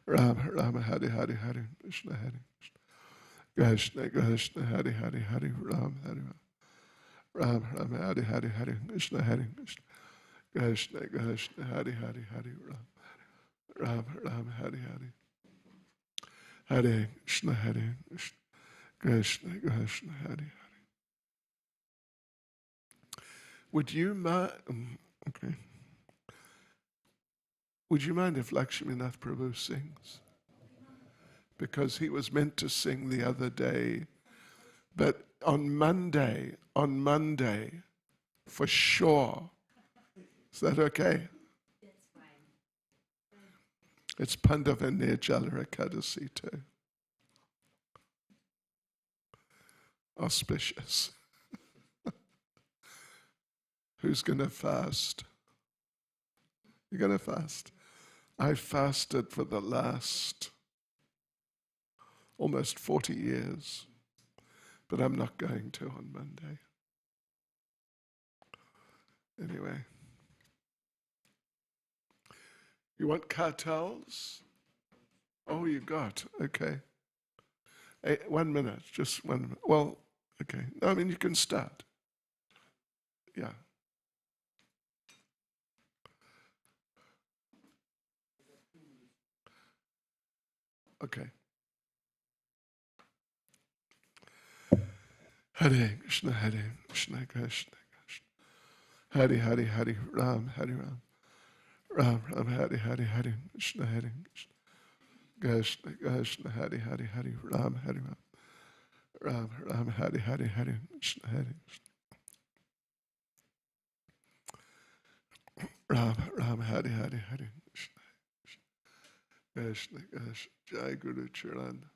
Ram Ram Hare Hare Hare Krishna Krishna Krishna Hare Hare Hare Ram Hare Ram Ram Hare Hare Hare Krishna Krishna Krishna Hare Hare Hare Ram Ram Hare Hare Hare Krishna Krishna Krishna Hare Hare. Would you mind? Okay. Would you mind if Lakshminath Prabhu sings? Because he was meant to sing the other day, but on Monday, for sure. Is that okay? That's fine. It's Pandava Nirjala Ekadasi too. Auspicious. Who's going to fast? You're going to fast? I fasted for the last almost 40 years, but I'm not going to on Monday. Anyway. You want cartels? Oh, you got, okay. 1 minute, just 1 minute. Well, okay. I mean, you can start. Yeah. Okay. Hare Krishna, Hare Krishna, Krishna Krishna. Hare Hare Hare Ram, Hare Ram. Ram Ram Hare Hare Hare Krishna, Hare Krishna. Krishna Krishna, Hare Hare Hare Ram, Hare Ram. Ram Ram Hare Hare Hare Krishna, Hare Krishna. Ram Ram Hare Hare Hare Krishna. Krishna Krishna. Jai Guru Charan.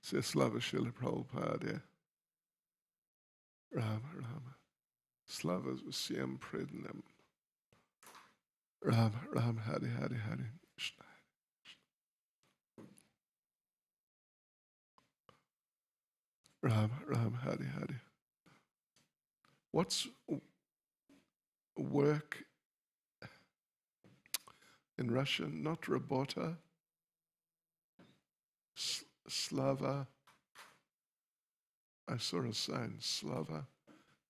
Slava Srila Prabhupada. Rama Rama. Slava Vyam Pridnam. Rama Rama Hare Hare Hare Krishna. Rama Rama Hare Hare. What's work in Russian? Not rabota. Slava. I saw a sign, Slava,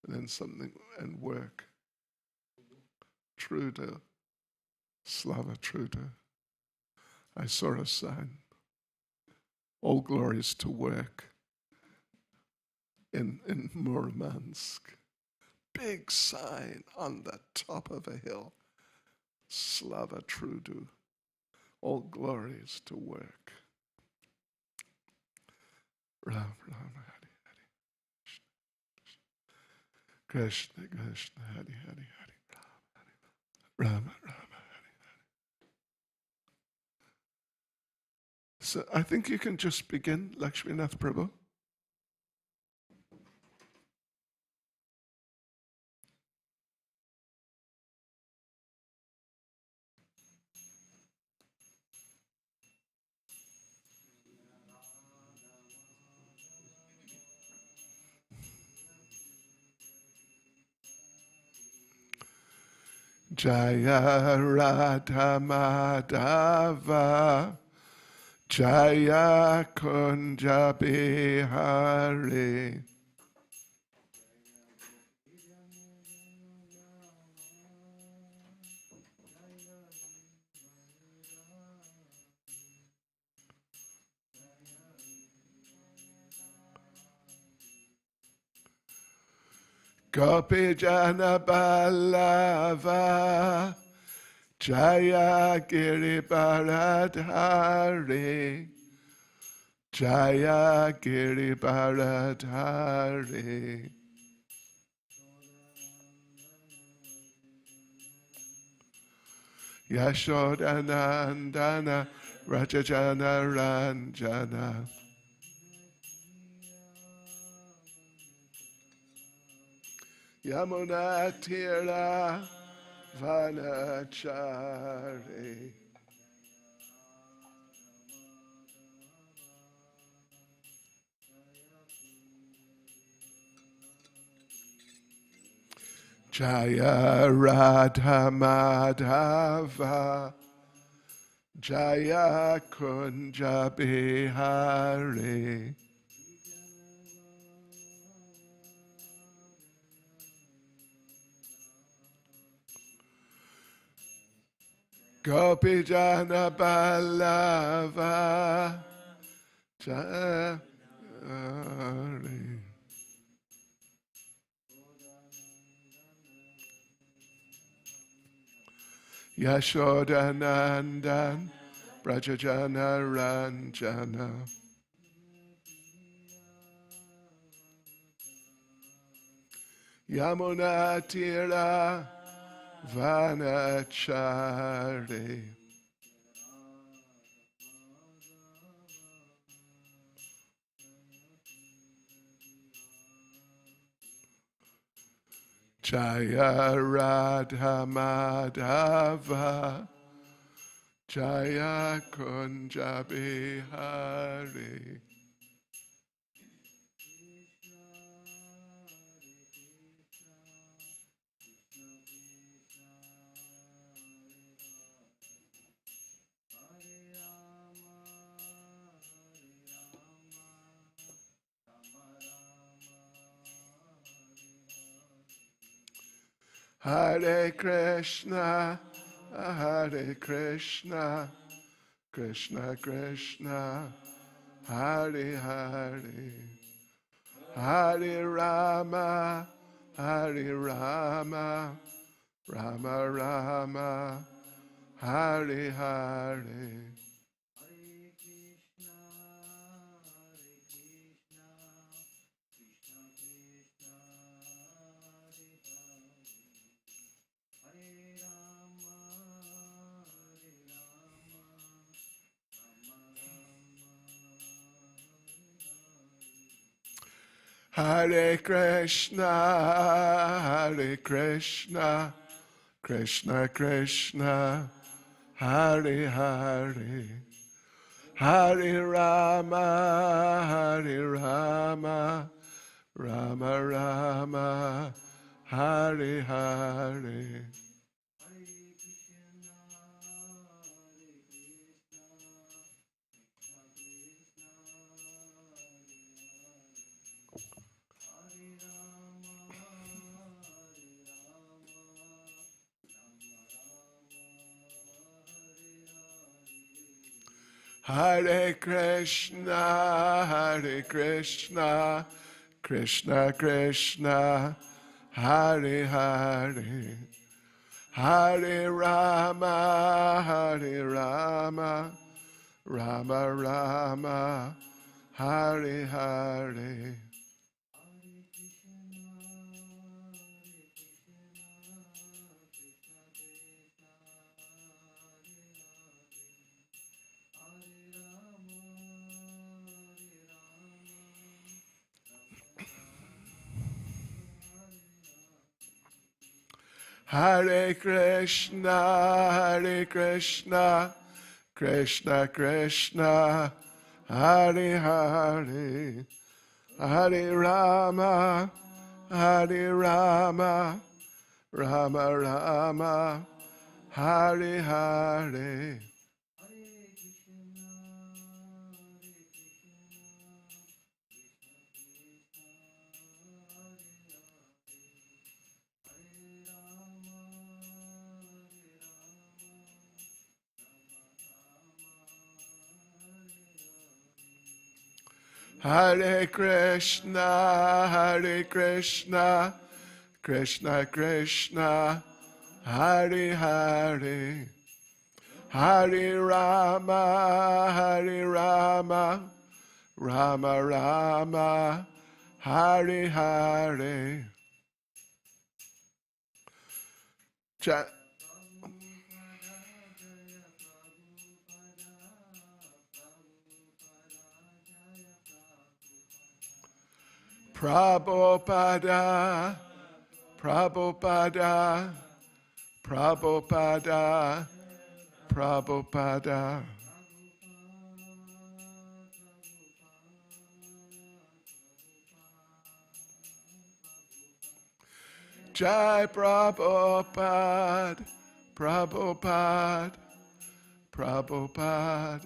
and then something, and work. Truda. Slava Truda. I saw a sign. All glories to work in Murmansk. Big sign on the top of a hill. Slava Trudu. All glories to work. Ram Ram Hare Hare. Krishna Krishna Hare Hare Hare Ram Ram Hare Hare. So I think you can just begin, Lakshminath Prabhu. Jaya Radha Madhava Jaya Kunja Bihari Gopi Jana Ballava Jaya Giri Bharadhari Jaya Giri Bharadhari Yashoda Nandana Rajajana Ranjana Yamuna Tira Vanachari Jaya Radha Madhava Jaya Kunja Bihari. Gopijana Ballava Jari. Yashoda Nandan Brajajana Ranjana Yamuna Tira Vanachari Jaya Radha Madhava Jaya Kunja Bihari. Hare Krishna, Hare Krishna, Krishna Krishna, Hare Hare, Hare Rama, Hare Rama, Rama Rama, Hare Hare. Hare Krishna, Hare Krishna, Krishna Krishna, Hare Hare, Hare Rama, Hare Rama, Rama Rama, Hare Hare. Hare Krishna, Hare Krishna, Krishna Krishna, Hare Hare, Hare Rama, Hare Rama, Rama Rama, Hare Hare. Hare Krishna, Hare Krishna, Krishna Krishna, Hare Hare, Hare Rama, Hare Rama, Rama Rama, Hare Hare. Hare Krishna, Hare Krishna, Krishna Krishna, Hare Hare, Hare Rama, Hare Rama, Rama Rama, Hare Hare. Prabhupada, Prabhupada, Prabhupada, Prabhupada. Jai Prabhupada, Prabhupada, Prabhupada,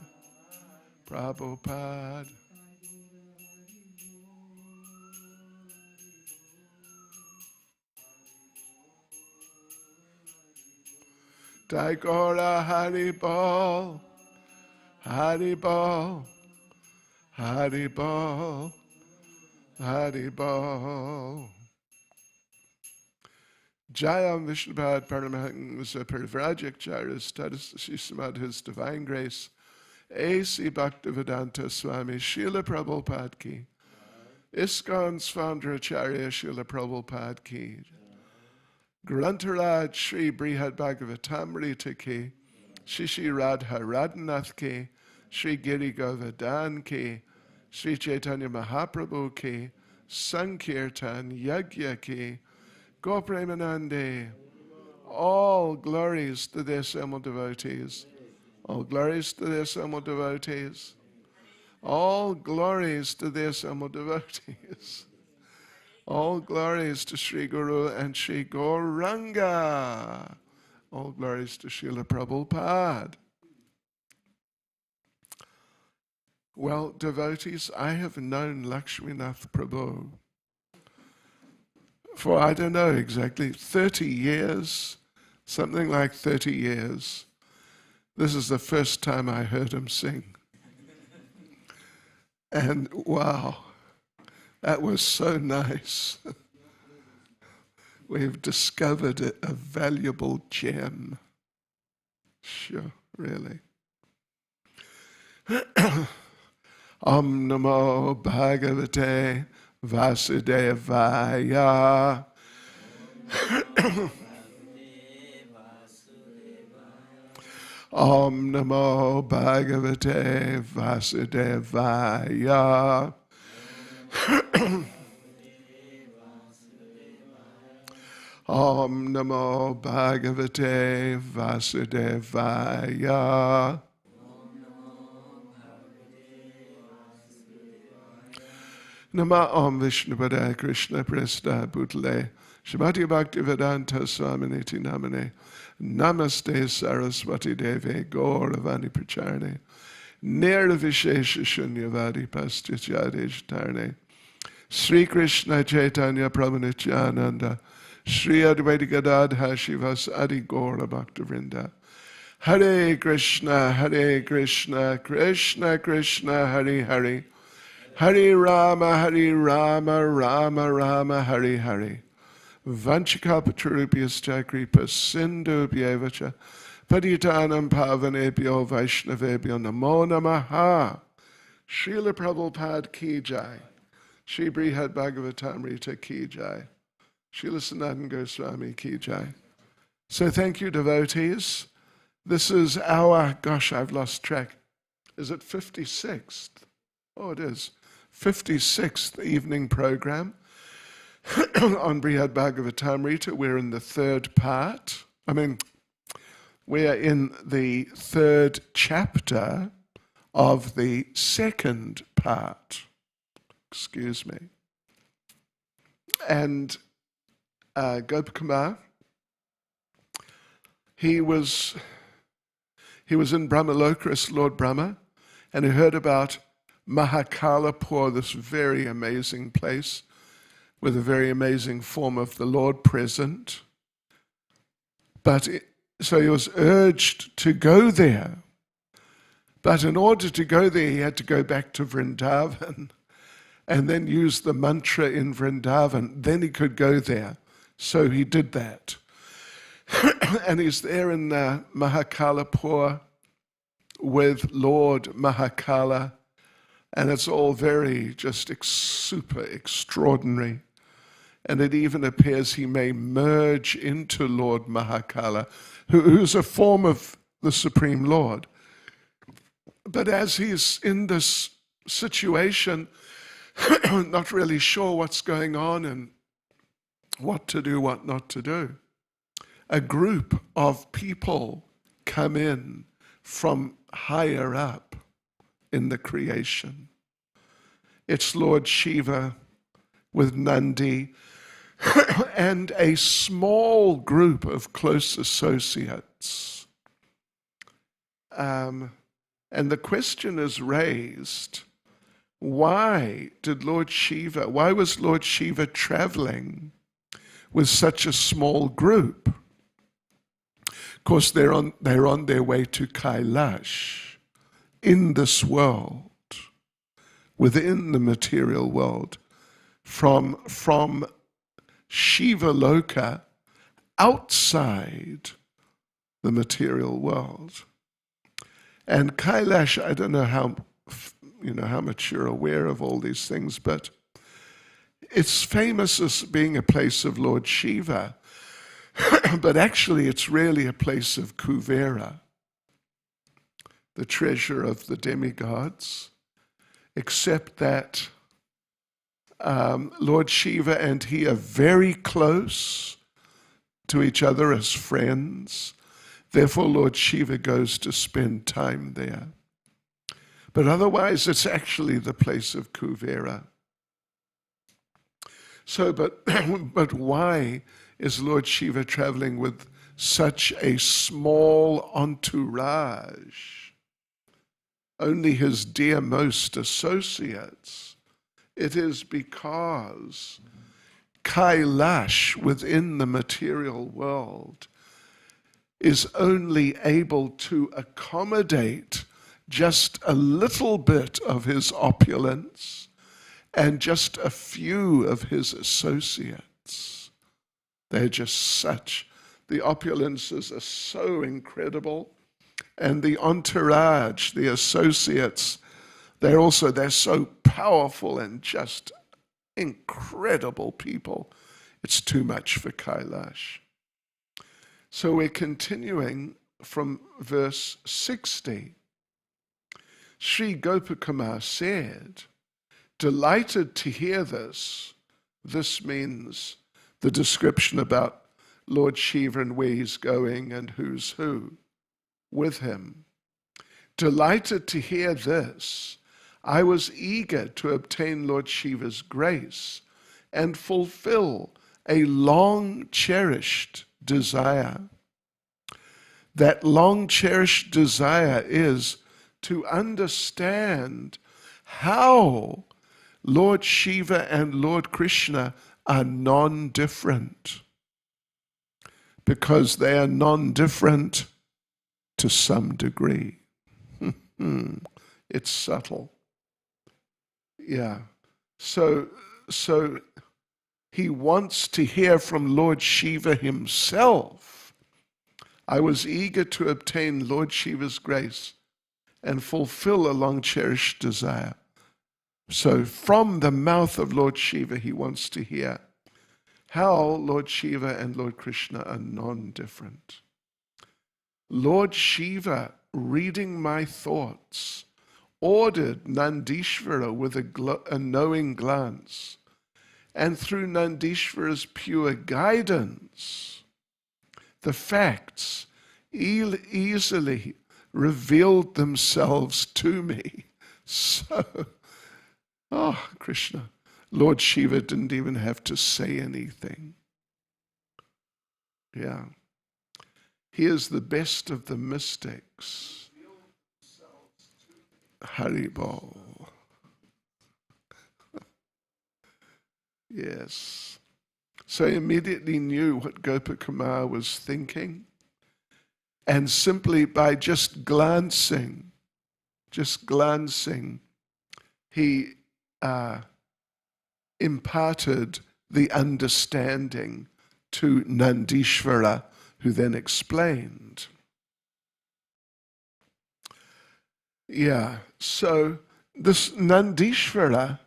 Prabhupada. Daigora Haribol, Haribol, Haribol, Haribol. Jayam Vishnupad Paramahansa Parivrajak Jara Status Shisamad His Divine Grace A.C. Bhaktivedanta Swami Srila Prabhupada Ki ISKCON's founder Acharya Srila Prabhupada Ki Grantharaj Sri Brihad Bhagavatamrita Ki Shishi Radha Radhanath Ki Sri Giri Govardhan Ki Sri Chaitanya Mahaprabhu Ki Sankirtan Yagya Ki Gopremanande. All glories to their assembled devotees. All glories to their assembled devotees. All glories to their assembled devotees. All glories to Sri Guru and Sri Gauranga. All glories to Srila Prabhupada. Well, devotees, I have known Lakshminath Prabhu for, I don't know exactly, 30 years, something like 30 years. This is the first time I heard him sing. And wow, that was so nice. We've discovered a valuable gem. Sure, really. Om Namo Bhagavate Vasudevaya. Om Namo Bhagavate Vasudevaya. Om Namo Bhagavate Vasudevaya. Nama Om Vishnupada Krishna Presta Bhutale Shrimati Bhaktivedanta Swaminiti Namane Namaste Saraswati Deve Gauravani Pracharne Nirvishesha Shunyavadi Pastichadej Tarne Sri Krishna Chaitanya Prabhu Nityananda Sri Advaita Gadadha Shivas Adi Gaura Bhaktivinoda Hare Krishna, Krishna Krishna, Hare Hare Hare Rama, Rama Rama, Hare Hare. Vanchikapatarupyascha kripa sindhubhyevacha patitanam pavanebhyo vaishnavebhyo namo namaha. Srila Prabhupada ki jai. Shri Brihad Bhagavatamrita ki jai. Srila Sanatana Goswami ki jai. So thank you, devotees. This is our, gosh, I've lost track. Is it 56th? Oh, it is. 56th evening program on Brihad Bhagavatamrita. We're in the third part. We're in the third chapter of the second part. Excuse me. And Gopakumar, he was in Brahmaloka as Lord Brahma, and he heard about Mahakalapur, this very amazing place with a very amazing form of the Lord present. So he was urged to go there. But in order to go there, he had to go back to Vrindavan and then use the mantra in Vrindavan. Then he could go there. So he did that. And he's there in Mahakalapur with Lord Mahakala. And it's all very just super extraordinary. And it even appears he may merge into Lord Mahakala, who's a form of the Supreme Lord. But as he's in this situation, not really sure what's going on and what to do, what not to do, a group of people come in from higher up in the creation. It's Lord Shiva with Nandi and a small group of close associates. and the question is raised, why was Lord Shiva traveling with such a small group? Of course, they're on their way to Kailash, in this world, within the material world, from Shiva Loka, outside the material world. And Kailash, I don't know how much you're aware of all these things, but it's famous as being a place of Lord Shiva, but actually it's really a place of Kuvera, the treasure of the demigods, except that Lord Shiva and he are very close to each other as friends. Therefore, Lord Shiva goes to spend time there. But otherwise, it's actually the place of Kuvera. So, but why is Lord Shiva traveling with such a small entourage? Only his dearmost associates. It is because Kailash, within the material world, is only able to accommodate just a little bit of his opulence and just a few of his associates. They're just the opulences are so incredible, and the entourage, the associates, they're so powerful and just incredible people. It's too much for Kailash. So we're continuing from verse 60. Sri Gopakumar said, delighted to hear this. This means the description about Lord Shiva and where he's going and who's who with him. Delighted to hear this, I was eager to obtain Lord Shiva's grace and fulfill a long-cherished desire. That long-cherished desire is to understand how Lord Shiva and Lord Krishna are non-different, because they are non-different to some degree. It's subtle. Yeah. So he wants to hear from Lord Shiva himself. I was eager to obtain Lord Shiva's grace and fulfill a long-cherished desire. So from the mouth of Lord Shiva, he wants to hear how Lord Shiva and Lord Krishna are non-different. Lord Shiva, reading my thoughts, ordered Nandishvara with a knowing glance, and through Nandishvara's pure guidance, the facts easily revealed themselves to me. So, Krishna, Lord Shiva didn't even have to say anything. Yeah. He is the best of the mystics. Haribol. Yes. So he immediately knew what Gopakumar was thinking. And simply by just glancing, he imparted the understanding to Nandishvara, who then explained. Yeah, so this Nandishvara,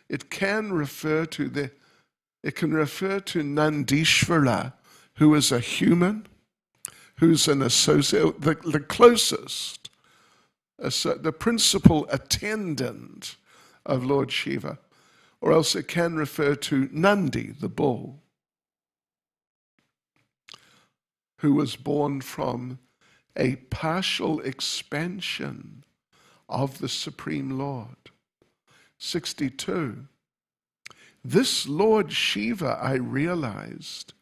it can refer to Nandishvara, who is a human, who's an associate, the closest, the principal attendant of Lord Shiva, or else it can refer to Nandi, the bull, who was born from a partial expansion of the Supreme Lord. 62. This Lord Shiva, I realized,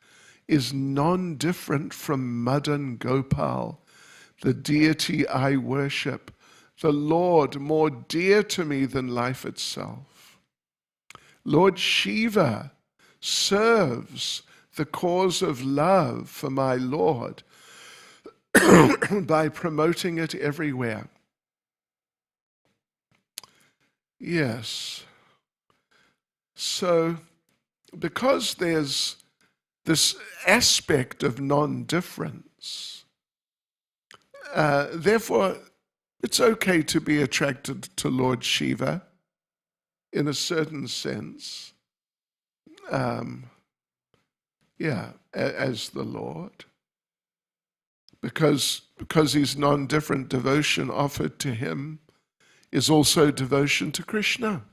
is non-different from Madan Gopal, the deity I worship, the Lord more dear to me than life itself. Lord Shiva serves the cause of love for my Lord by promoting it everywhere. Yes. So, because there's this aspect of non-difference, therefore, it's okay to be attracted to Lord Shiva in a certain sense, as the Lord. Because he's non-different, devotion offered to him is also devotion to Krishna.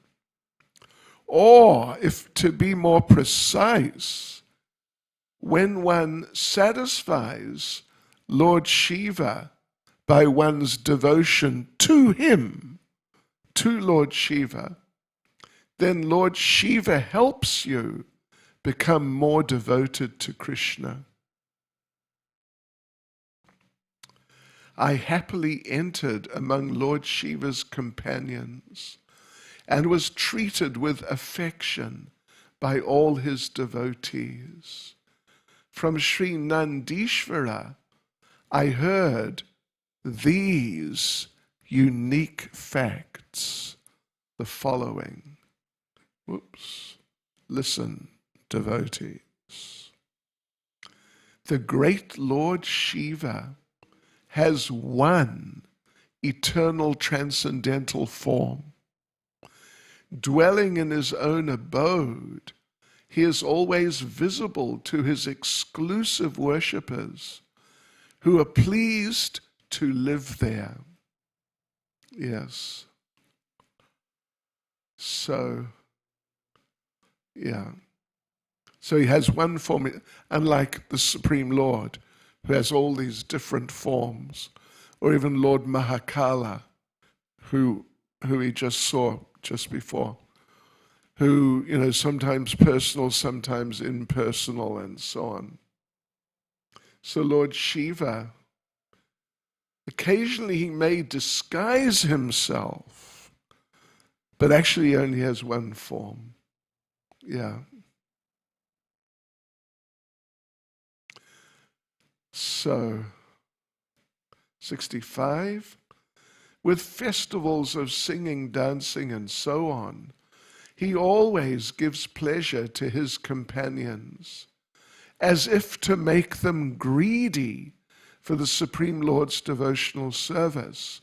Or, if to be more precise, when one satisfies Lord Shiva by one's devotion to him, to Lord Shiva, then Lord Shiva helps you become more devoted to Krishna. I happily entered among Lord Shiva's companions and was treated with affection by all his devotees. From Sri Nandishvara, I heard these unique facts, the following. Listen, devotees. The great Lord Shiva has one eternal transcendental form. Dwelling in his own abode, he is always visible to his exclusive worshippers who are pleased to live there. Yes. So, yeah. So he has one form, unlike the Supreme Lord, who has all these different forms, or even Lord Mahakala, who he just saw just before, who, sometimes personal, sometimes impersonal, and so on. So Lord Shiva, occasionally he may disguise himself, but actually he only has one form. Yeah. So, 65, with festivals of singing, dancing, and so on, he always gives pleasure to his companions, as if to make them greedy for the Supreme Lord's devotional service,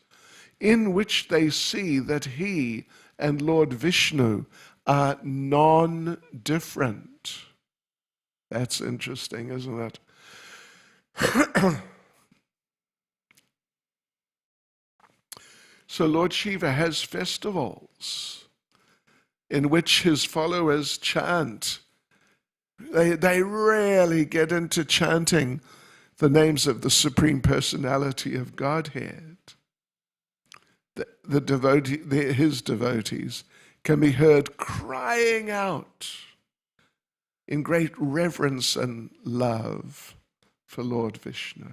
in which they see that he and Lord Vishnu are non-different. That's interesting, isn't it? So Lord Shiva has festivals in which his followers chant. They rarely get into chanting the names of the Supreme Personality of Godhead. His devotees can be heard crying out in great reverence and love for Lord Vishnu.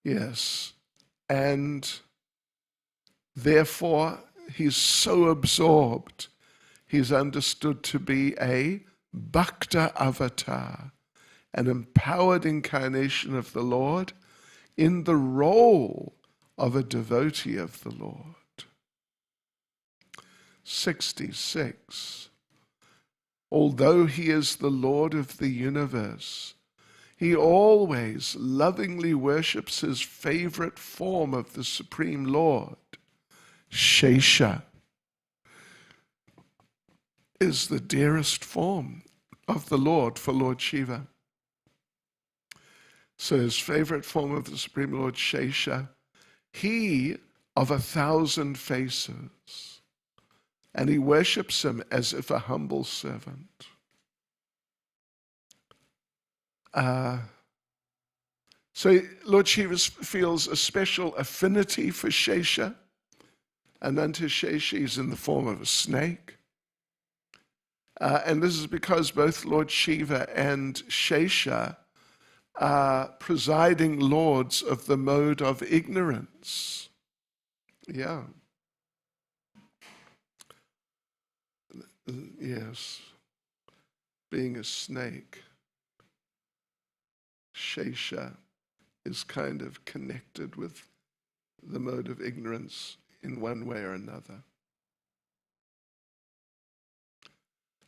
Yes, and therefore he's so absorbed, he's understood to be a Bhakta avatar, an empowered incarnation of the Lord in the role of a devotee of the Lord. 66. Although he is the Lord of the universe, he always lovingly worships his favorite form of the Supreme Lord. Shesha is the dearest form of the Lord for Lord Shiva. So his favorite form of the Supreme Lord, Shesha, he of 1,000 faces, and he worships him as if a humble servant. So Lord Shiva feels a special affinity for Shesha. Ananta Shesha is in the form of a snake. And this is because both Lord Shiva and Shesha presiding lords of the mode of ignorance. Yeah. Yes. Being a snake, Shesha is kind of connected with the mode of ignorance in one way or another.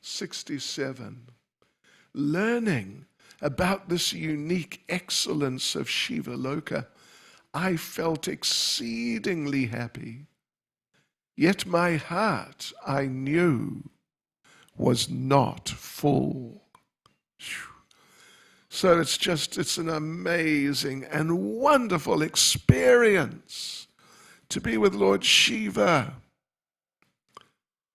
67. Learning about this unique excellence of Shiva Loka, I felt exceedingly happy. Yet my heart, I knew, was not full. So it's an amazing and wonderful experience to be with Lord Shiva.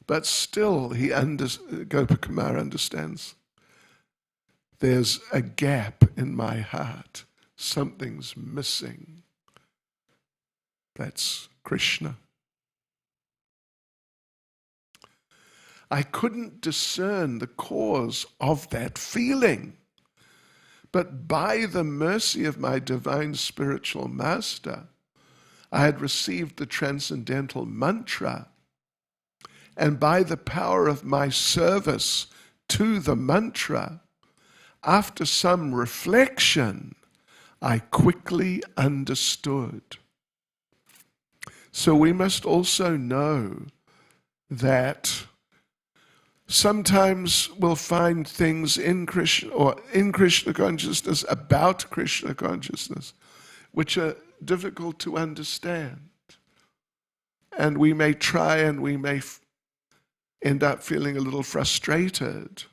But still, Gopakumar understands, there's a gap in my heart. Something's missing. That's Krishna. I couldn't discern the cause of that feeling. But by the mercy of my divine spiritual master, I had received the transcendental mantra, and by the power of my service to the mantra, after some reflection, I quickly understood. So we must also know that sometimes we'll find things in Krishna consciousness, about Krishna consciousness, which are difficult to understand. And we may try and we may end up feeling a little frustrated.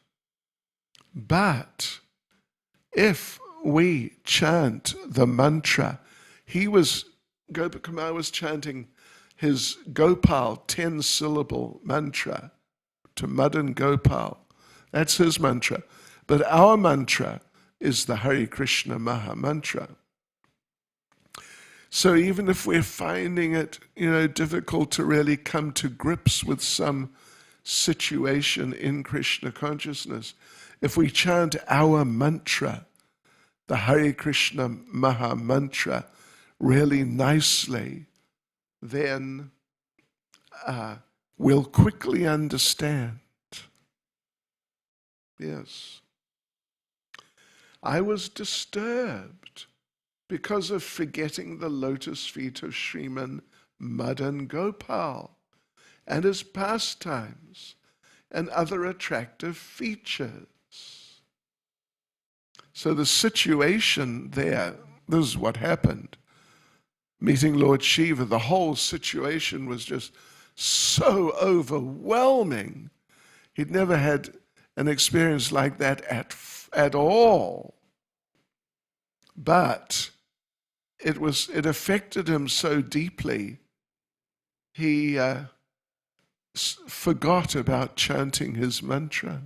But if we chant the mantra, Gopakumar was chanting his Gopal 10-syllable mantra to Madan Gopal. That's his mantra. But our mantra is the Hare Krishna Maha Mantra. So even if we're finding it, difficult to really come to grips with some situation in Krishna consciousness, if we chant our mantra, the Hare Krishna Maha Mantra, really nicely, then we'll quickly understand. Yes. I was disturbed because of forgetting the lotus feet of Sriman Madan Gopal and his pastimes and other attractive features. So the situation there, this is what happened. Meeting Lord Shiva, the whole situation was just so overwhelming. He'd never had an experience like that at all. But it affected him so deeply, he forgot about chanting his mantra.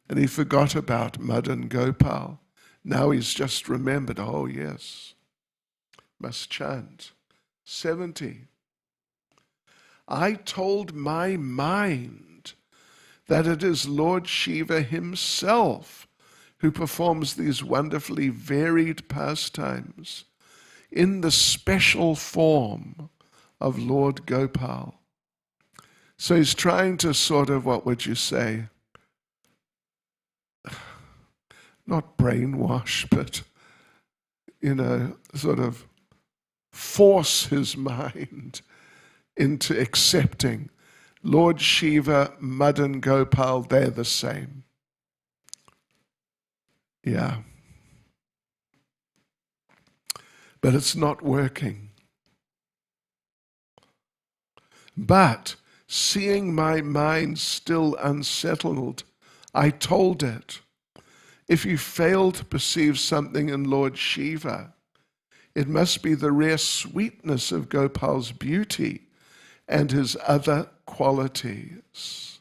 And he forgot about Madan Gopal. Now he's just remembered, oh yes, must chant. 70. I told my mind that it is Lord Shiva himself who performs these wonderfully varied pastimes in the special form of Lord Gopal. So he's trying to sort of, what would you say, not brainwash, but, sort of force his mind into accepting Lord Shiva, Madan Gopal, they're the same. Yeah. But it's not working. But seeing my mind still unsettled, I told it, if you fail to perceive something in Lord Shiva, it must be the rare sweetness of Gopal's beauty and his other qualities.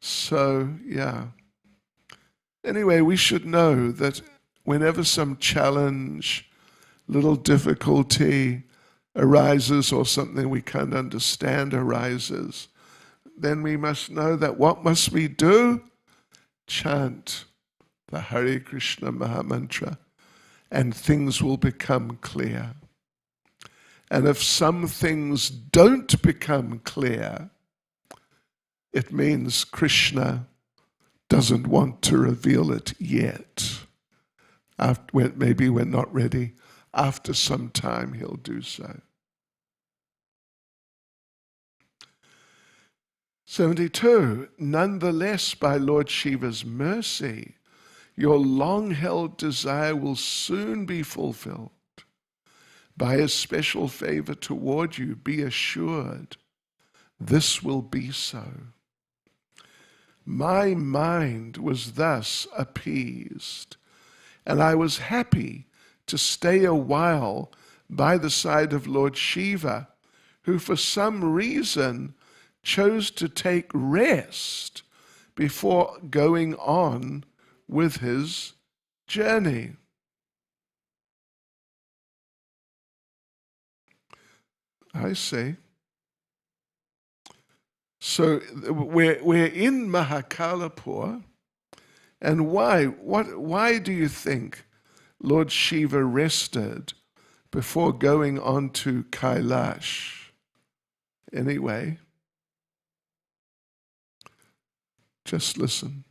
So, yeah. Anyway, we should know that whenever some challenge, little difficulty arises or something we can't understand arises, then we must know that what must we do? Chant the Hare Krishna Mahamantra, and things will become clear. And if some things don't become clear, it means Krishna doesn't want to reveal it yet. Maybe we're not ready. After some time, he'll do so. 72. Nonetheless, by Lord Shiva's mercy, your long-held desire will soon be fulfilled. By his special favor toward you, be assured this will be so. My mind was thus appeased, and I was happy to stay a while by the side of Lord Shiva, who for some reason chose to take rest before going on with his journey. I see. So we're in Mahakalapur, and why do you think Lord Shiva rested before going on to Kailash? Anyway, just listen.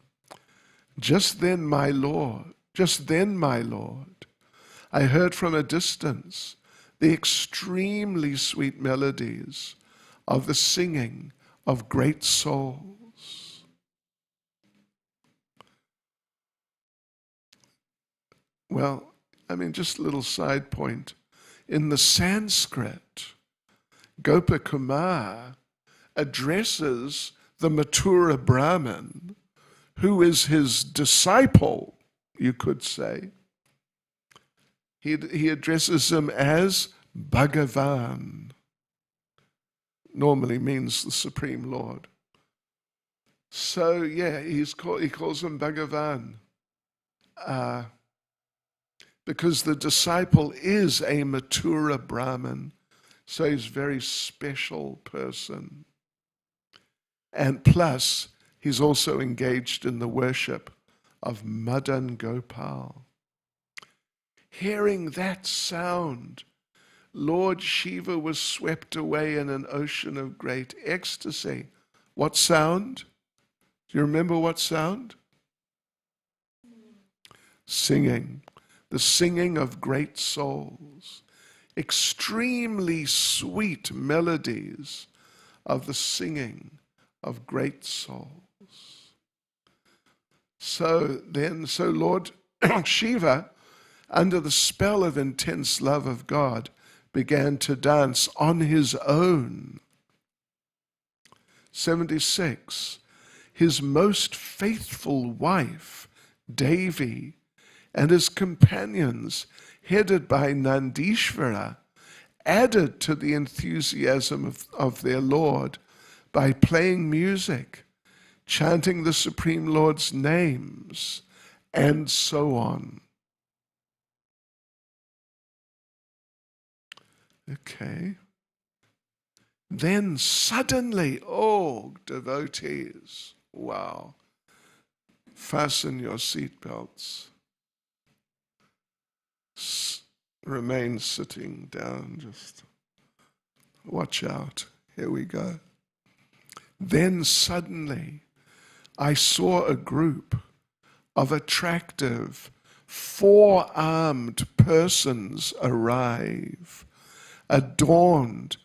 Just then, my Lord, I heard from a distance the extremely sweet melodies of the singing of great souls. Well, just a little side point. In the Sanskrit, Gopakumar addresses the Mathura Brahmin, who is his disciple, you could say. He addresses him as Bhagavan. Normally means the Supreme Lord. So yeah, he calls him Bhagavan. Because the disciple is a Mathura Brahmin, so he's a very special person. And plus, he's also engaged in the worship of Madan Gopal. Hearing that sound, Lord Shiva was swept away in an ocean of great ecstasy. What sound? Do you remember what sound? Singing. The singing of great souls. Extremely sweet melodies of the singing of great souls. So Lord Shiva, under the spell of intense love of God, began to dance on his own. 76. His most faithful wife, Devi, and his companions, headed by Nandishvara, added to the enthusiasm of their Lord by playing music, chanting the Supreme Lord's names, and so on. Okay. Then suddenly, devotees, wow, fasten your seatbelts. Remain sitting down, just watch out. Here we go. Then suddenly, I saw a group of attractive, four-armed persons arrive, adorned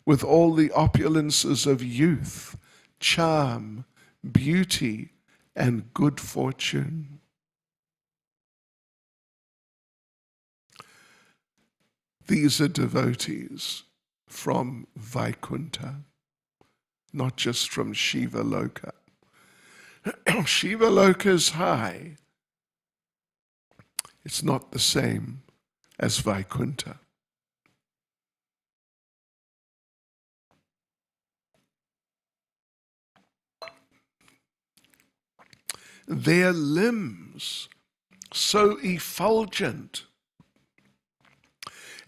with all the opulences of youth, charm, beauty, and good fortune. These are devotees from Vaikuntha, not just from Shiva Loka. Shiva Loka is high. It's not the same as Vaikuntha. Their limbs so effulgent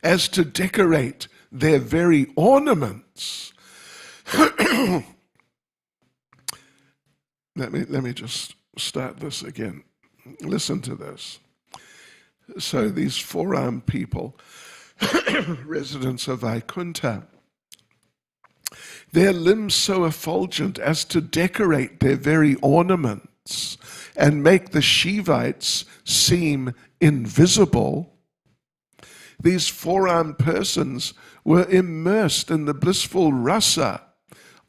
as to decorate their very ornaments. Let me just start this again. listen to this. So these four-armed people, residents of Vaikuntha, their limbs so effulgent as to decorate their very ornaments and make the Shivites seem invisible. These four-armed persons were immersed in the blissful rasa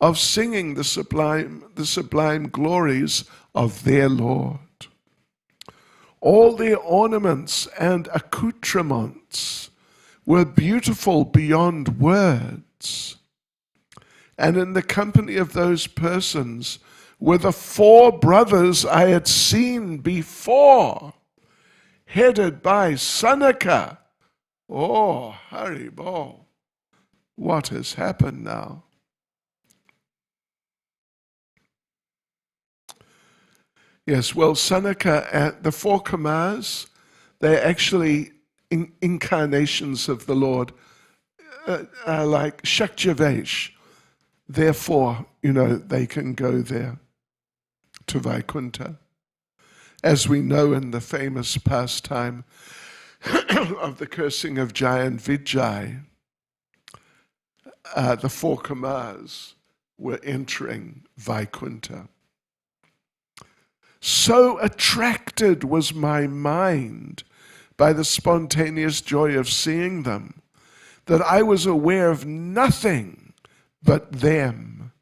of singing the sublime glories of their Lord. All their ornaments and accoutrements were beautiful beyond words. And in the company of those persons were the four brothers I had seen before, headed by Sanaka. Oh, Haribol, what has happened now? Yes, well, Sanaka, the four Kamars, they're actually incarnations of the Lord, like Shakyavesh. Therefore, they can go there to Vaikuntha. As we know in the famous pastime of the cursing of giant Vijay, the four Kamars were entering Vaikuntha. So attracted was my mind by the spontaneous joy of seeing them that I was aware of nothing but them,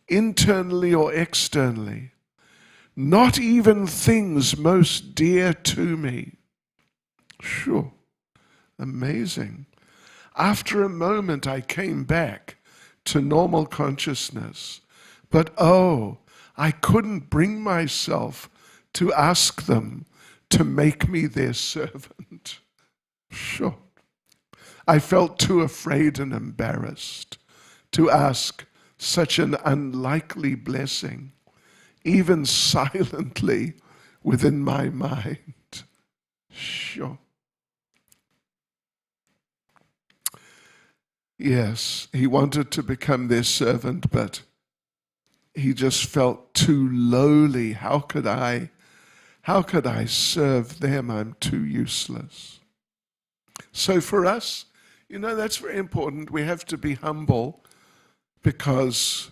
internally or externally, not even things most dear to me. Sure, amazing. After a moment I came back to normal consciousness, but I couldn't bring myself to ask them to make me their servant. Sure. I felt too afraid and embarrassed to ask such an unlikely blessing, even silently within my mind. Sure. Yes, he wanted to become their servant, but he just felt too lowly. How could I serve them? I'm too useless. So for us, that's very important. We have to be humble because,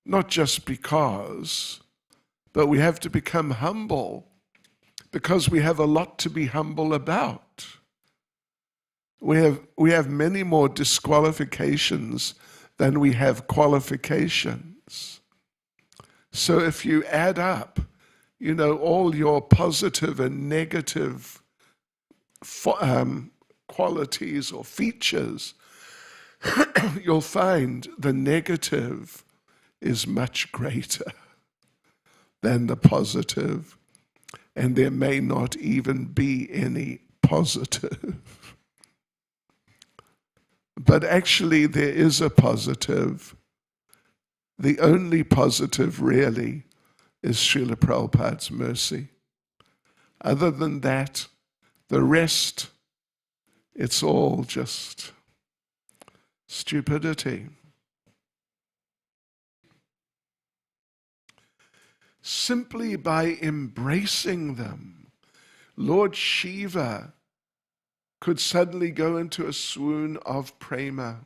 not just because, but we have to become humble because we have a lot to be humble about. We have many more disqualifications than we have qualifications. So if you add up, all your positive and negative qualities or features, you'll find the negative is much greater than the positive, and there may not even be any positive. But actually there is a positive. The only positive really is Srila Prabhupada's mercy. Other than that, the rest, it's all just stupidity. Simply by embracing them, Lord Shiva could suddenly go into a swoon of prema.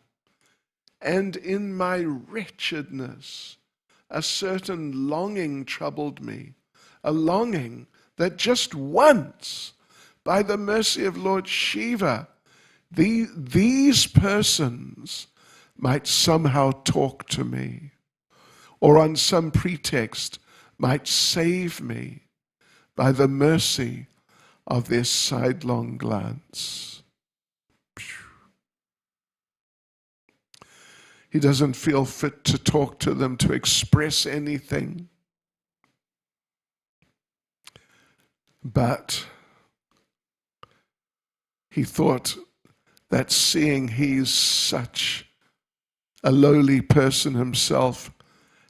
And in my wretchedness, a certain longing troubled me, a longing that just once, by the mercy of Lord Shiva, these persons might somehow talk to me, or on some pretext might save me by the mercy of their sidelong glance. He doesn't feel fit to talk to them, to express anything. But he thought that seeing he's such a lowly person himself,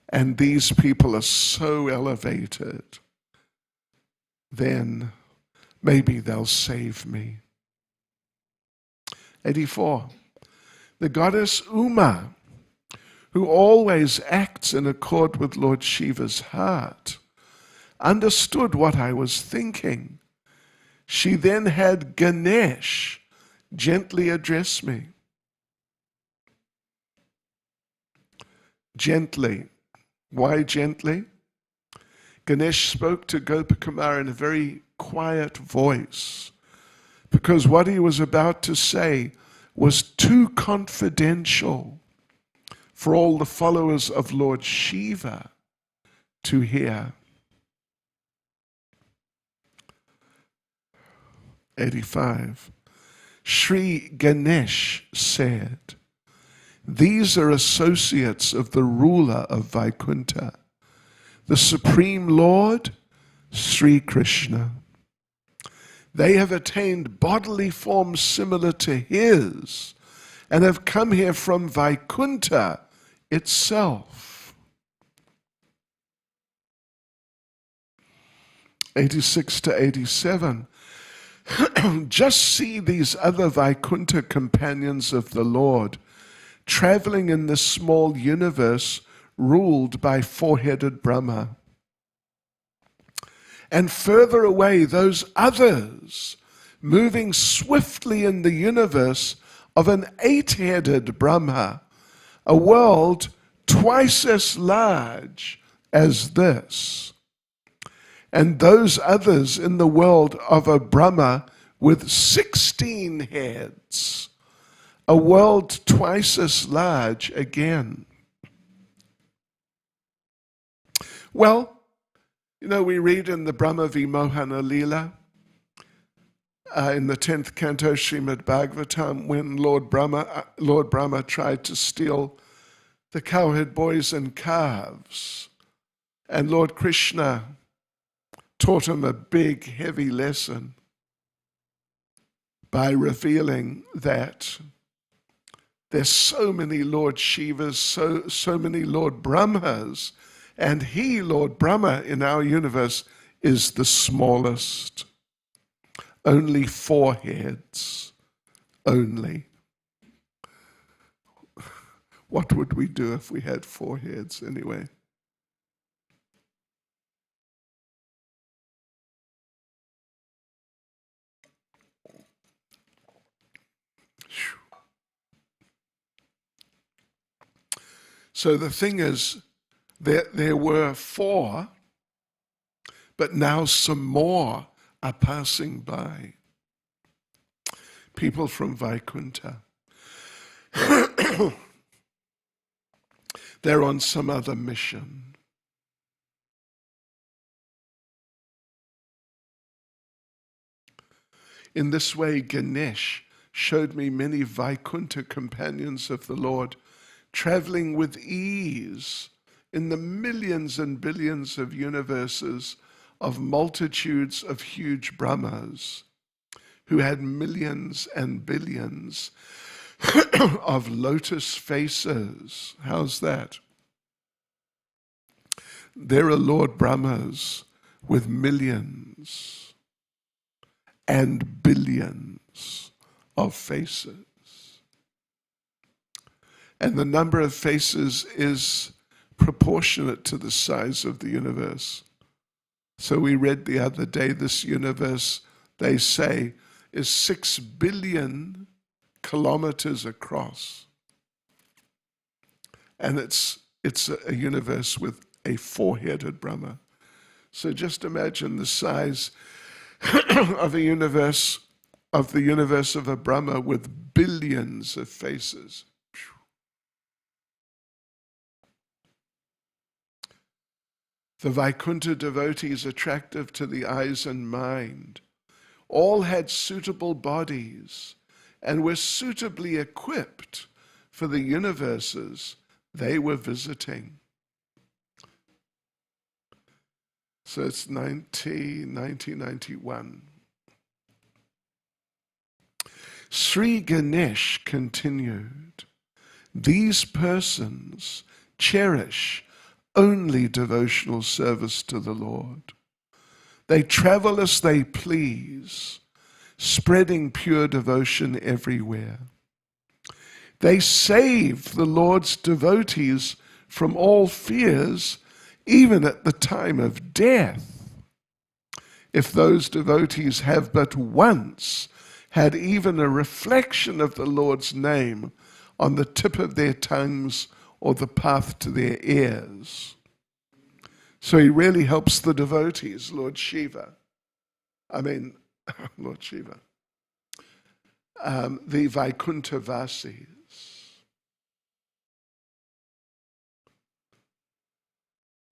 and these people are so elevated, then maybe they'll save me. 84. The goddess Uma, who always acts in accord with Lord Shiva's heart, understood what I was thinking. She then had Ganesh gently address me. Gently. Why gently? Ganesh spoke to Gopakumar in a very quiet voice, because what he was about to say was too confidential for all the followers of Lord Shiva to hear. 85. Sri Ganesh said, "These are associates of the ruler of Vaikuntha, the Supreme Lord, Sri Krishna. They have attained bodily forms similar to his and have come here from Vaikuntha itself." 86 to 87. Just see these other Vaikuntha companions of the Lord traveling in this small universe ruled by four-headed Brahma. And further away, those others moving swiftly in the universe of an eight-headed Brahma, a world twice as large as this. And those others in the world of a Brahma with 16 heads, a world twice as large again. Well, we read in the Brahma Vimohana Leela, in the 10th canto Srimad Bhagavatam, when Lord Brahma tried to steal the cowherd boys and calves, and Lord Krishna taught him a big, heavy lesson by revealing that there's so many Lord Shivas, so many Lord Brahmas, and he, Lord Brahma, in our universe is the smallest. Only 4 heads. Only. What would we do if we had 4 heads anyway? So the thing is, there were 4, but now some more are passing by. People from Vaikuntha. They're on some other mission. In this way, Ganesh showed me many Vaikuntha companions of the Lord traveling with ease in the millions and billions of universes of multitudes of huge Brahmas who had millions and billions of lotus faces. How's that? There are Lord Brahmas with millions and billions of faces. And the number of faces is proportionate to the size of the universe. So we read the other day, this universe, they say, is 6 billion kilometers across. And it's a universe with a 4-headed Brahma. So just imagine the size of the universe of a Brahma with billions of faces. The Vaikuntha devotees attractive to the eyes and mind all had suitable bodies and were suitably equipped for the universes they were visiting. So it's 1991. Sri Ganesh continued, "These persons cherish only devotional service to the Lord. They travel as they please, spreading pure devotion everywhere. They save the Lord's devotees from all fears, even at the time of death. if those devotees have but once had even a reflection of the Lord's name on the tip of their tongues or the path to their ears. So he really helps the devotees, Lord Shiva. Lord Shiva. The Vaikuntavasis.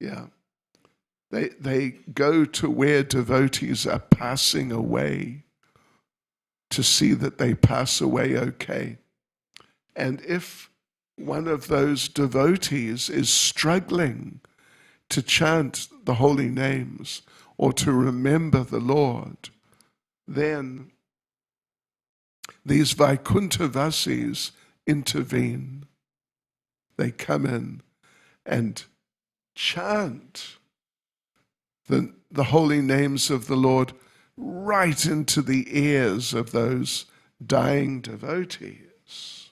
Yeah. They go to where devotees are passing away to see that they pass away okay. And if one of those devotees is struggling to chant the holy names or to remember the Lord, then these Vaikuntavasis intervene. They come in and chant the holy names of the Lord right into the ears of those dying devotees.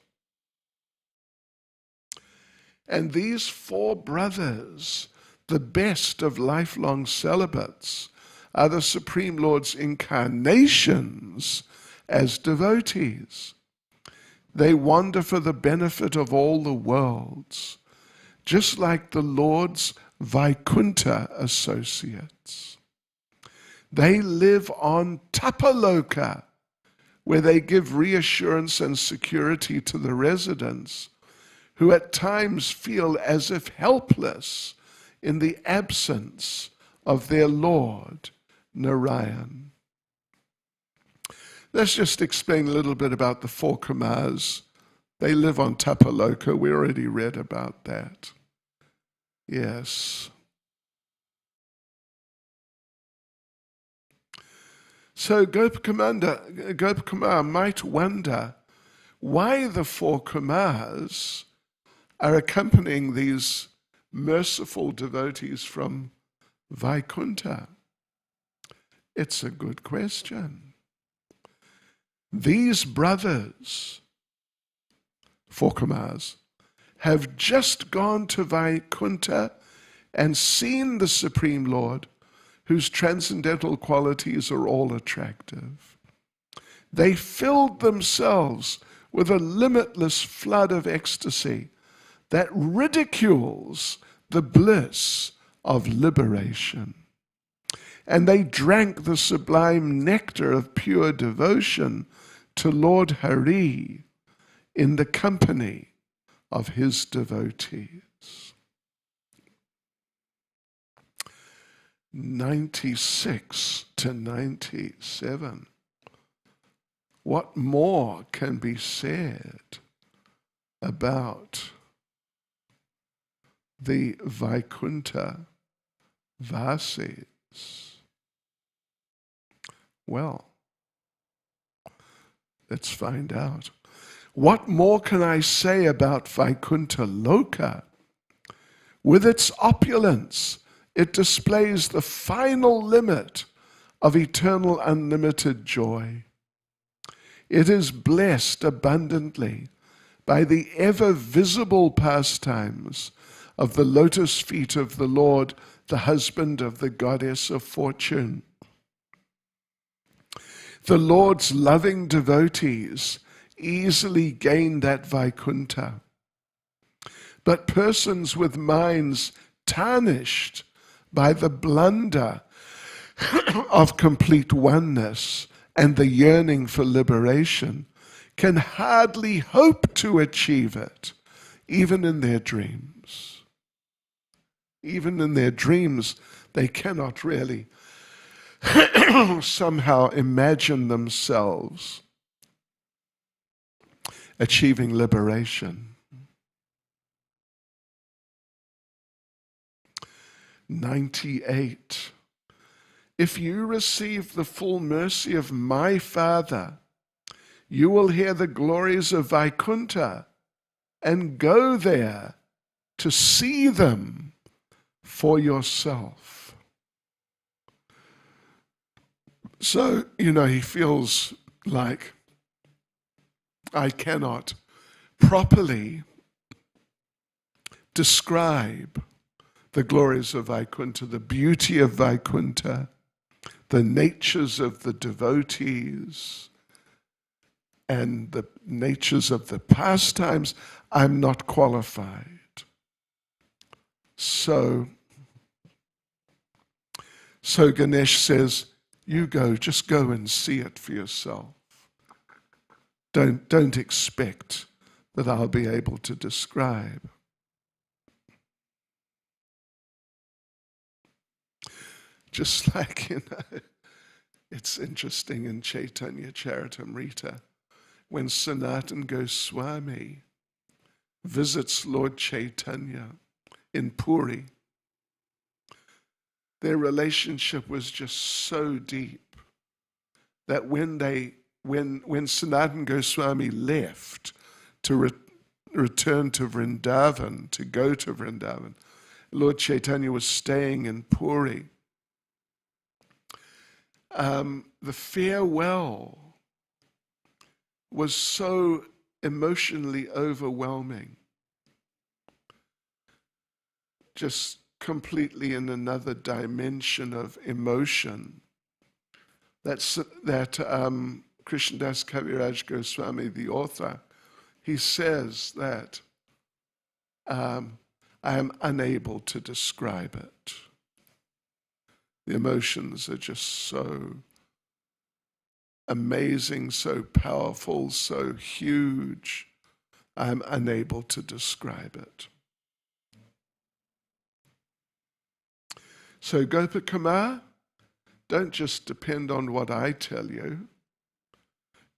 And these four brothers, the best of lifelong celibates, are the Supreme Lord's incarnations as devotees. They wander for the benefit of all the worlds, just like the Lord's Vaikuntha associates. They live on Tapaloka, where they give reassurance and security to the residents, who at times feel as if helpless in the absence of their Lord, Narayan. Let's just explain a little bit about the four Kumars. They live on Tapaloka. We already read about that. Yes. So Gopakumar might wonder why the four Kumars are accompanying these merciful devotees from Vaikuntha. It's a good question. These brothers, four Kumars, have just gone to Vaikuntha and seen the Supreme Lord, whose transcendental qualities are all attractive. They filled themselves with a limitless flood of ecstasy that ridicules the bliss of liberation. And they drank the sublime nectar of pure devotion to Lord Hari in the company of his devotees. 96 to 97. What more can be said about the Vaikuntha Vasis? Well, let's find out. What more can I say about Vaikuntha Loka? With its opulence, it displays the final limit of eternal unlimited joy. It is blessed abundantly by the ever-visible pastimes of the lotus feet of the Lord, the husband of the goddess of fortune. The Lord's loving devotees easily gain that Vaikuntha. But persons with minds tarnished by the blunder of complete oneness and the yearning for liberation can hardly hope to achieve it, even in their dreams. Even in their dreams, they cannot really somehow imagine themselves achieving liberation. 98. If you receive the full mercy of my Father, you will hear the glories of Vaikuntha and go there to see them for yourself. So, he feels like, I cannot properly describe the glories of Vaikuntha, the beauty of Vaikuntha, the natures of the devotees and the natures of the pastimes, I'm not qualified. So Ganesh says, you go, just go and see it for yourself. Don't expect that I'll be able to describe. Just like, it's interesting in Chaitanya Charitamrita, when Sanatana Goswami visits Lord Chaitanya in Puri, their relationship was just so deep that when Sanatana Goswami left to return to Vrindavan, to go to Vrindavan, Lord Chaitanya was staying in Puri. The farewell was so emotionally overwhelming, just completely in another dimension of emotion. That Krishnadas Kaviraj Goswami, the author, he says that I am unable to describe it. The emotions are just so amazing, so powerful, so huge. I'm unable to describe it. So Gopakumar, don't just depend on what I tell you.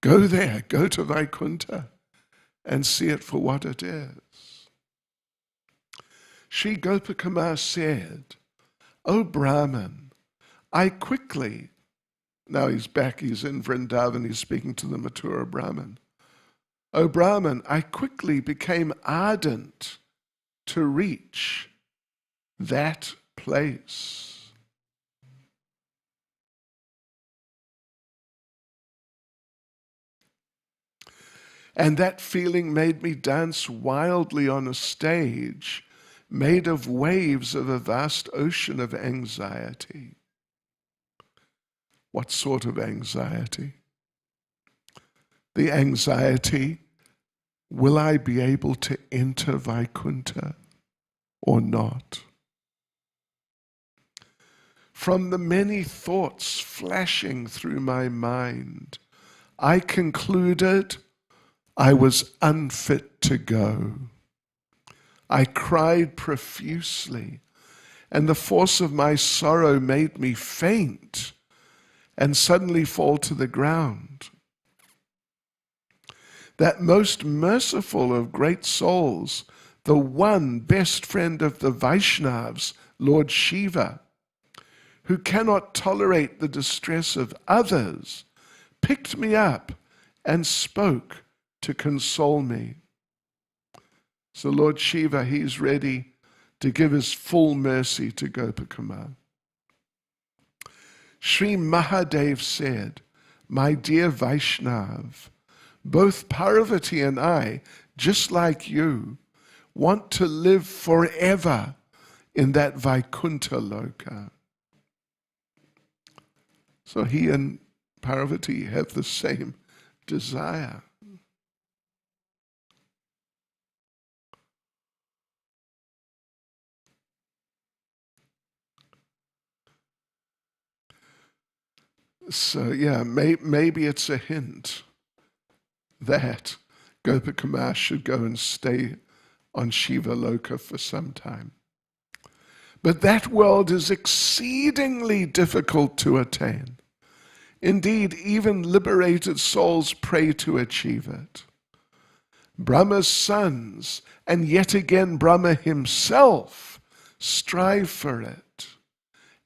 Go there, go to Vaikuntha and see it for what it is. Sri Gopakumar said, "O Brahman, I quickly," now he's back, he's in Vrindavan, he's speaking to the Mathura Brahman. "O Brahman, I quickly became ardent to reach that place." And that feeling made me dance wildly on a stage made of waves of a vast ocean of anxiety. What sort of anxiety? The anxiety, will I be able to enter Vaikuntha or not? From the many thoughts flashing through my mind, I concluded I was unfit to go. I cried profusely, and the force of my sorrow made me faint and suddenly fall to the ground. That most merciful of great souls, the one best friend of the Vaishnavas, Lord Shiva, who cannot tolerate the distress of others, picked me up and spoke to console me. So Lord Shiva, he's ready to give his full mercy to Gopakumar. Sri Mahadev said, "My dear Vaishnav, both Parvati and I, just like you, want to live forever in that Vaikuntha Loka." So he and Parvati have the same desire. So yeah, maybe it's a hint that Gopakumar should go and stay on Shiva Loka for some time. But that world is exceedingly difficult to attain. Indeed, even liberated souls pray to achieve it. Brahma's sons, and yet again Brahma himself, strive for it.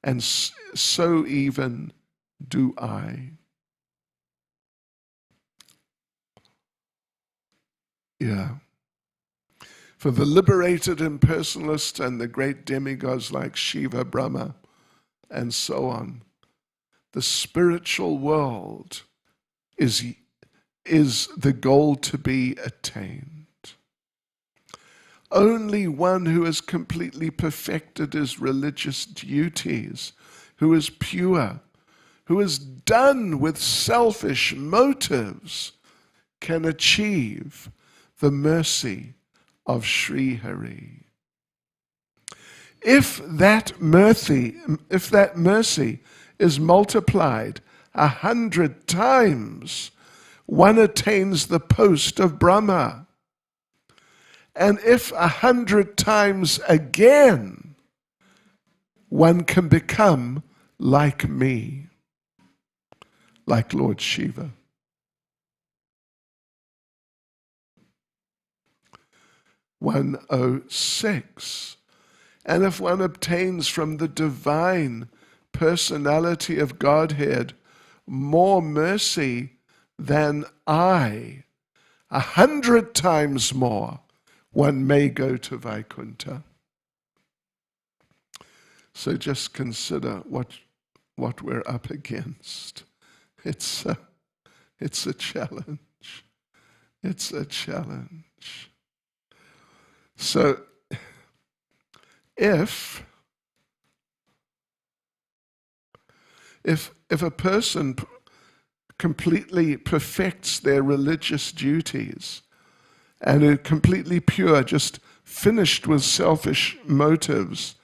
And so even do I. Yeah. For the liberated impersonalist and the great demigods like Shiva, Brahma, and so on, the spiritual world is the goal to be attained. Only one who has completely perfected his religious duties, who is pure, who is done with selfish motives can achieve the mercy of Sri Hari. If that mercy is multiplied 100 times, one attains the post of Brahma. And if 100 times again, one can become like me, like Lord Shiva. (106). And if one obtains from the divine personality of Godhead more mercy than I, 100 times more, one may go to Vaikuntha. So just consider what we're up against. It's a challenge. It's a challenge. So if a person completely perfects their religious duties and are completely pure, just finished with selfish motives,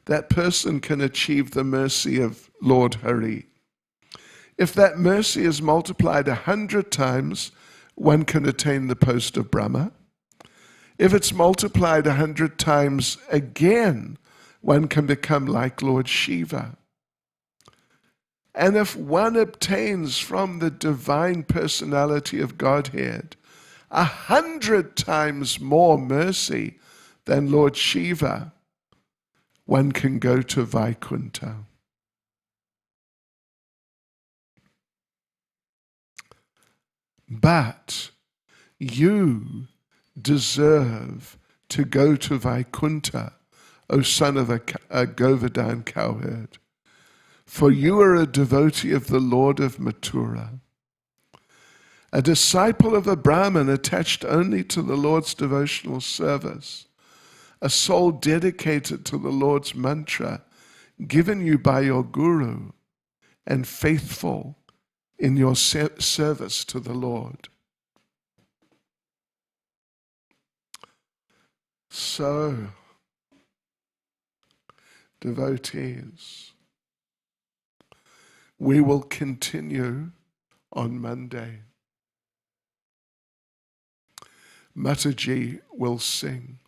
that person can achieve the mercy of Lord Hari. If that mercy is multiplied 100 times, one can attain the post of Brahma. If it's multiplied 100 times again, one can become like Lord Shiva. And if one obtains from the divine personality of Godhead 100 times more mercy than Lord Shiva, one can go to Vaikuntha. But you deserve to go to Vaikuntha, O son of a Govardhan cowherd, for you are a devotee of the Lord of Mathura. A disciple of a Brahmin attached only to the Lord's devotional service, a soul dedicated to the Lord's mantra, given you by your guru, and faithful in your service to the Lord. So, devotees, we will continue on Monday. Mataji will sing.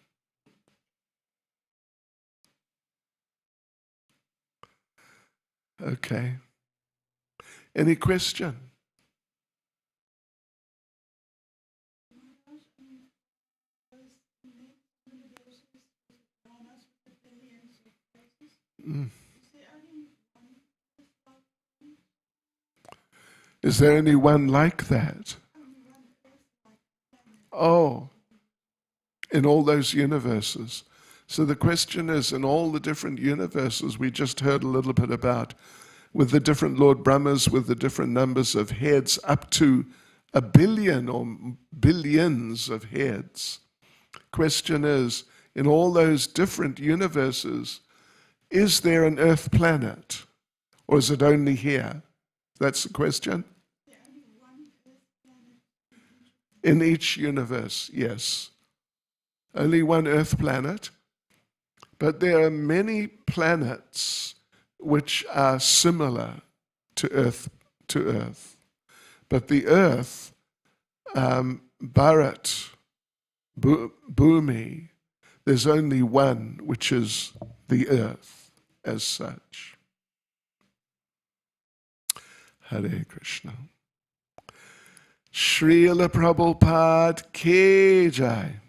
Okay. Any question? Mm. Is there any one like that? Oh, in all those universes. So the question is, in all the different universes we just heard a little bit about, with the different Lord Brahmas, with the different numbers of heads, up to 1 billion or billions of heads. Question is, in all those different universes, is there an Earth planet? Or is it only here? That's the question? In each universe, yes. Only one Earth planet. But there are many planets which are similar to Earth. But the Earth, Bharat, Bhumi, there's only one, which is the Earth as such. Hare Krishna. Srila Prabhupada Ki Jai.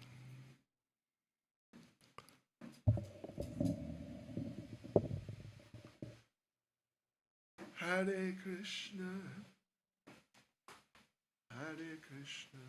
Hare Krishna. Hare Krishna.